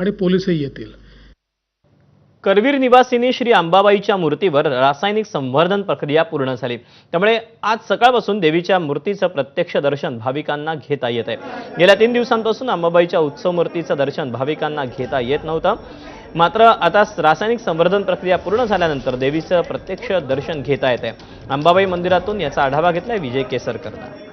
आणि पोलीसही येतील। करवीर निवासिनी श्री अंबाबाईच्या मूर्तीवर रासायनिक संवर्धन प्रक्रिया पूर्ण झाली। त्यामुळे आज सकाळपासून देवीच्या मूर्तीचं प्रत्यक्ष दर्शन भाविकांना घेता येत आहे। गेल्या 3 दिवसांपासून अंबाबाईच्या उत्सव मूर्तीचं दर्शन भाविकांना घेता येत नव्हतं। मात्र आता रासायनिक संवर्धन प्रक्रिया पूर्ण झाल्यानंतर देवीचं प्रत्यक्ष दर्शन घेता येत आहे। अंबाबाई मंदिरातून याचा आढावा घेतलाय विजय केसरकरनं।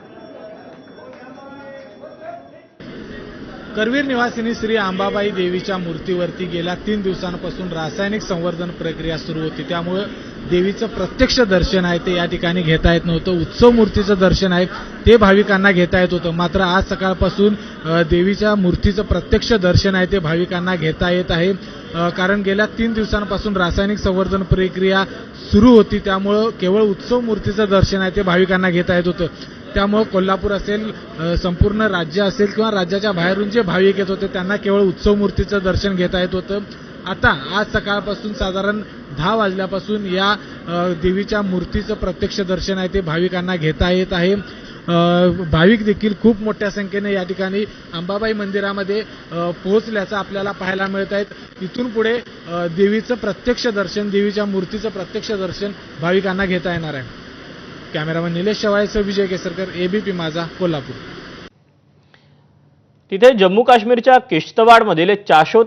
करवीर निवासिनी श्री अंबाबाई देवीच्या मूर्तीवरती गेल्या 3 दिवसांपासून रासायनिक संवर्धन प्रक्रिया सुरू होती। त्यामुळे देवीचं प्रत्यक्ष दर्शन आहे ते या ठिकाणी घेता येत नव्हतं। उत्सव मूर्तीचं दर्शन आहे ते भाविकांना घेता येत होतं। मात्र आज सकाळपासून देवीच्या मूर्तीचं प्रत्यक्ष दर्शन आहे ते भाविकांना घेता येत आहे। कारण गेल्या 3 दिवसांपासून रासायनिक संवर्धन प्रक्रिया सुरू होती। त्यामुळे केवळ उत्सव मूर्तीचं दर्शन आहे ते भाविकांना घेता येत होतं। त्यामुळे कोल्हापूर असेल, संपूर्ण राज्य असेल किंवा राज्याच्या बाहेरून जे भाविक येत होते त्यांना केवळ उत्सव मूर्तीचं दर्शन घेता येत होतं। आता आज सकाळपासून साधारण 10 वाजल्यापासून या देवीच्या मूर्तीचं प्रत्यक्ष दर्शन आहे ते भाविकांना घेता येत आहे। भाविक देखील खूप मोठ्या संख्येने या ठिकाणी अंबाबाई मंदिरामध्ये पोहोचल्याचं आपल्याला पाहायला मिळत आहे। इथून पुढे देवीचं प्रत्यक्ष दर्शन, देवीच्या मूर्तीचं प्रत्यक्ष दर्शन भाविकांना घेता येणार आहे। कॅमेरामन निलेश शेवाळेसह विजय केसरकर, एबीपी माझा, कोल्हापूर। तिथे जम्मू काश्मीरच्या किश्तवाडमधील चाशोद